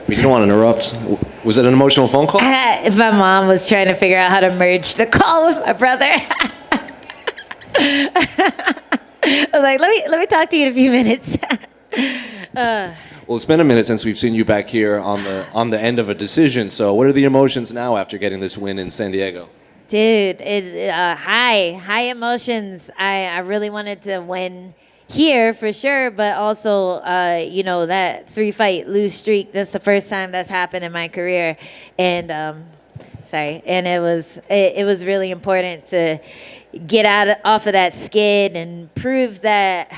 We didn't want to interrupt. Was it an emotional phone call? My mom was trying to figure out how to merge the call with my brother. I was like, let me talk to you in a few minutes. Well, it's been a minute since we've seen you back here on the end of a decision. So what are the emotions now after getting this win in San Diego? Dude, high emotions. I really wanted to win here for sure, but also, that 3-fight lose streak, that's the first time that's happened in my career. And, and it was really important to get off of that skid and prove that,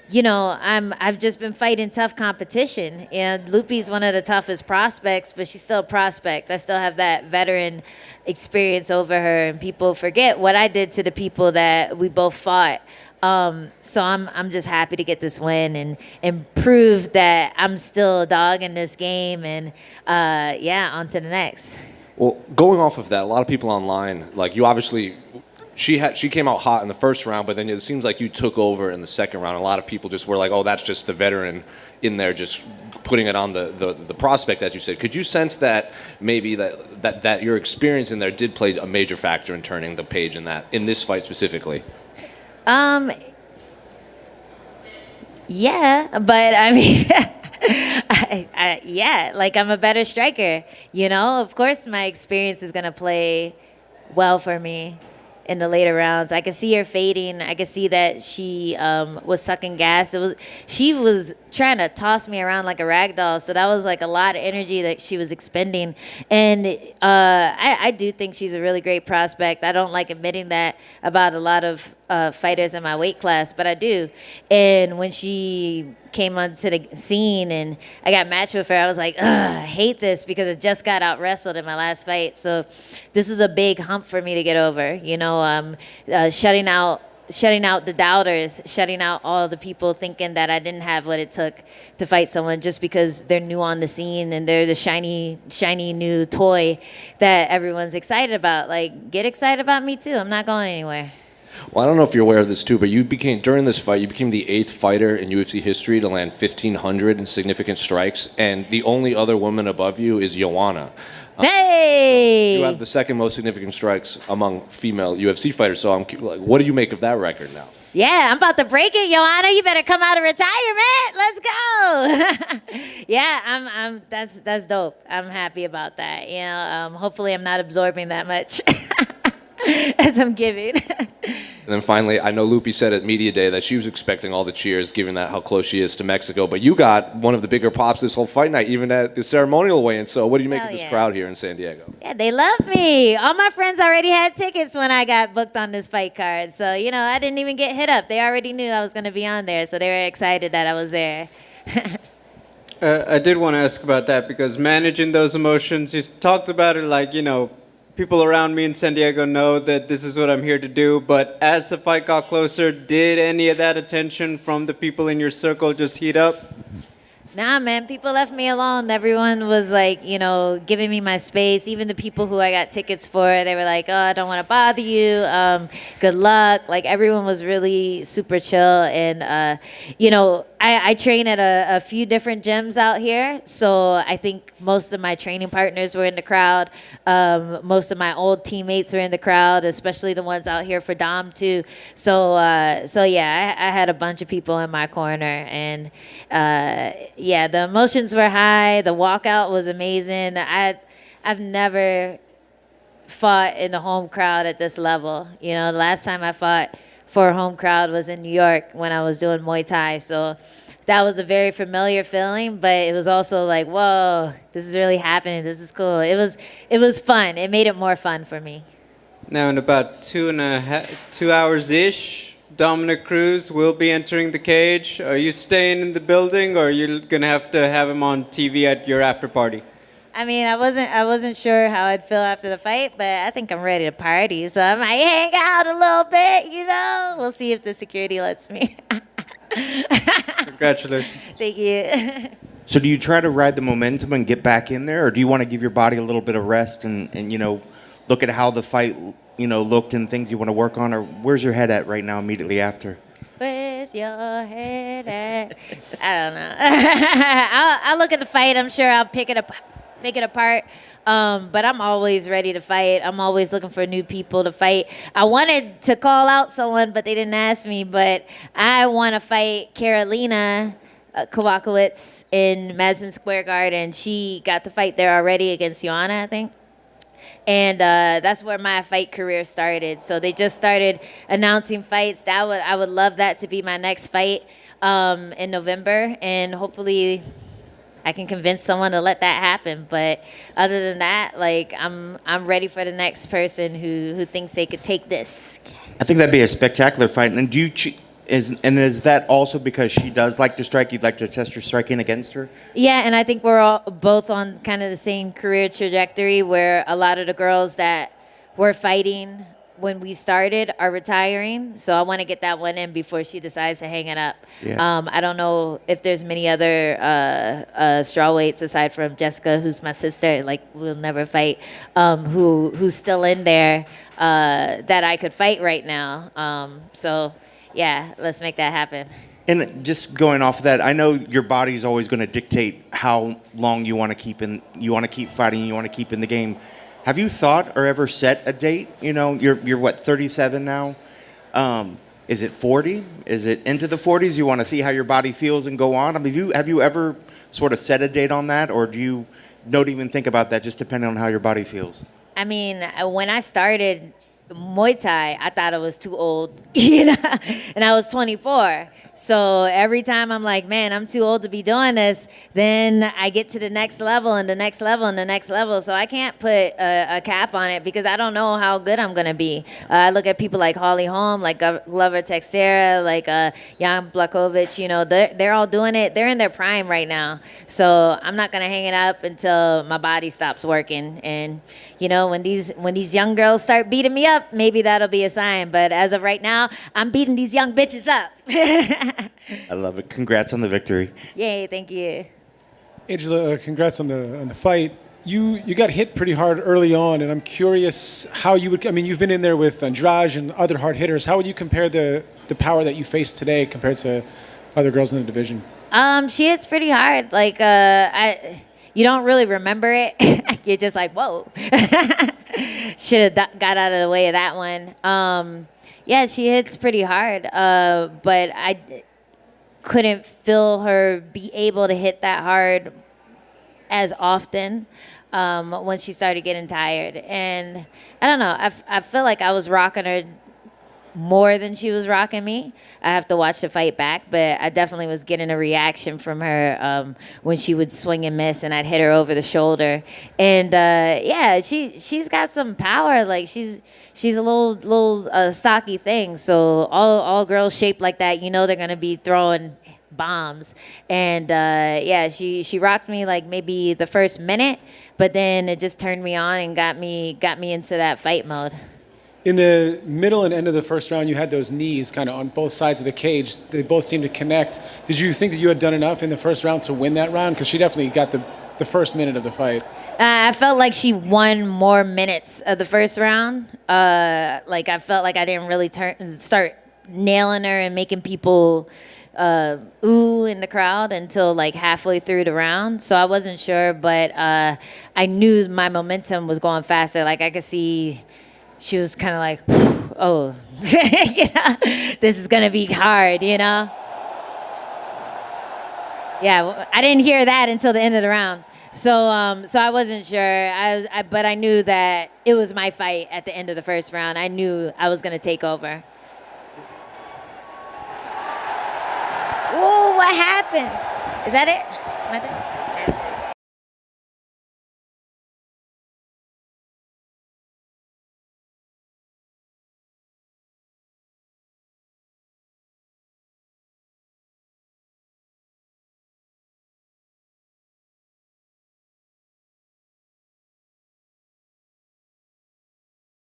I've just been fighting tough competition. And Loopy's one of the toughest prospects, but she's still a prospect. I still have that veteran experience over her, and people forget what I did to the people that we both fought. So I'm just happy to get this win and prove that I'm still a dog in this game. And on to the next. Well, going off of that, a lot of people online, like you obviously. She came out hot in the first round, but then it seems like you took over in the second round. A lot of people just were like, "Oh, that's just the veteran in there, just putting it on the prospect," as you said. Could you sense that maybe that your experience in there did play a major factor in turning the page in this fight specifically? Yeah, but I mean, I'm a better striker. Of course, my experience is gonna play well for me in the later rounds. I could see her fading. I could see that she was sucking gas. She was trying to toss me around like a rag doll, so that was like a lot of energy that she was expending. And I do think she's a really great prospect. I don't like admitting that about a lot of fighters in my weight class, but I do. And when she came onto the scene and I got matched with her, I was like, ugh, I hate this because I just got out wrestled in my last fight. So this is a big hump for me to get over. Shutting out the doubters, shutting out all the people thinking that I didn't have what it took to fight someone just because they're new on the scene and they're the shiny new toy that everyone's excited about. Like, get excited about me too. I'm not going anywhere. Well, I don't know if you're aware of this too, but during this fight, you became the 8th fighter in UFC history to land 1,500 significant strikes, and the only other woman above you is Joanna. Hey! So you have the second most significant strikes among female UFC fighters. So what do you make of that record now? Yeah, I'm about to break it, Joanna. You better come out of retirement. Let's go. Yeah, that's dope. I'm happy about that. Hopefully I'm not absorbing that much as I'm giving. And then finally, I know Loopy said at Media Day that she was expecting all the cheers, given that how close she is to Mexico. But you got one of the bigger pops this whole fight night, even at the ceremonial weigh-in. So what do you make of this crowd here in San Diego? Yeah, they love me. All my friends already had tickets when I got booked on this fight card. So, I didn't even get hit up. They already knew I was going to be on there. So they were excited that I was there. I did want to ask about that because managing those emotions, you talked about it like, people around me in San Diego know that this is what I'm here to do, but as the fight got closer, did any of that attention from the people in your circle just heat up? Nah, man, people left me alone. Everyone was like, giving me my space. Even the people who I got tickets for, they were like, oh, I don't want to bother you. Good luck. Like, everyone was really super chill. And, I train at a few different gyms out here. So I think most of my training partners were in the crowd. Most of my old teammates were in the crowd, especially the ones out here for Dom, too. So yeah, I had a bunch of people in my corner. And, yeah, the emotions were high. The walkout was amazing. I've never fought in a home crowd at this level. The last time I fought for a home crowd was in New York when I was doing Muay Thai. So that was a very familiar feeling, but it was also like, whoa, this is really happening. This is cool. It was fun. It made it more fun for me. Now in about 2 hours-ish, Dominic Cruz will be entering the cage. Are you staying in the building, or are you gonna have to have him on TV at your after party? I mean, I wasn't sure how I'd feel after the fight, but I think I'm ready to party. So I might hang out a little bit. We'll see if the security lets me. Congratulations. Thank you. So do you try to ride the momentum and get back in there, or do you want to give your body a little bit of rest and look at how the fight looked and things you want to work on, or where's your head at right now immediately after? Where's your head at? I don't know. I'll look at the fight. I'm sure I'll pick it apart. But I'm always ready to fight. I'm always looking for new people to fight. I wanted to call out someone, but they didn't ask me. But I want to fight Karolina Kowalkiewicz in Madison Square Garden. She got the fight there already against Joanna, I think. And that's where my fight career started. So they just started announcing fights. I would love that to be my next fight in November, and hopefully I can convince someone to let that happen. But other than that, like I'm ready for the next person who thinks they could take this. I think that'd be a spectacular fight. And is that also because she does like to strike? You'd like to test your striking against her? Yeah, and I think we're all both on kind of the same career trajectory where a lot of the girls that were fighting when we started are retiring. So I want to get that one in before she decides to hang it up. Yeah. I don't know if there's many other strawweights aside from Jessica, who's my sister, like we'll never fight, who's still in there that I could fight right now. So yeah, let's make that happen. And just going off of that, I know your body's always going to dictate how long you want to keep fighting, you want to keep in the game. Have you thought or ever set a date? You know, you're what, 37 now? Is it 40? Is it into the 40s? You want to see how your body feels and go on? I mean, have you ever sort of set a date on that, or do you don't even think about that, just depending on how your body feels? I mean, when I started Muay Thai, I thought I was too old, you know, and I was 24. So every time I'm like, man, I'm too old to be doing this, then I get to the next level and the next level and the next level. So I can't put a cap on it because I don't know how good I'm going to be. I look at people like Holly Holm, like Glover Teixeira, like Jan Blachowicz, you know, they're all doing it. They're in their prime right now. So I'm not going to hang it up until my body stops working. And, you know, when these young girls start beating me up, maybe that'll be a sign. But as of right now, I'm beating these young bitches up. I love it. Congrats on the victory. Yay, thank you. Angela, congrats on the fight. You got hit pretty hard early on, and I'm curious how you would. I mean, you've been in there with Andrade and other hard hitters. How would you compare the power that you face today compared to other girls in the division? She hits pretty hard. Like you don't really remember it. You're just like, whoa. Should have got out of the way of that one. Yeah, she hits pretty hard, but I couldn't feel her be able to hit that hard as often when she started getting tired. And I don't know, I feel like I was rocking her more than she was rocking me. I have to watch the fight back, but I definitely was getting a reaction from her when she would swing and miss, and I'd hit her over the shoulder. And yeah, she's got some power. Like she's a little stocky thing. So all girls shaped like that, you know, they're gonna be throwing bombs. And yeah, she rocked me like maybe the first minute, but then it just turned me on and got me into that fight mode. In the middle and end of the first round, you had those knees kind of on both sides of the cage. They both seemed to connect. Did you think that you had done enough in the first round to win that round? Because she definitely got the first minute of the fight. I felt like she won more minutes of the first round. Like I felt like I didn't really start nailing her and making people ooh in the crowd until like halfway through the round. So I wasn't sure, but I knew my momentum was going faster. Like I could see she was kind of like, oh, you know, this is going to be hard, you know? Yeah, I didn't hear that until the end of the round. So so I wasn't sure. But I knew that it was my fight at the end of the first round. I knew I was going to take over. Ooh, what happened? Is that it? Am I done?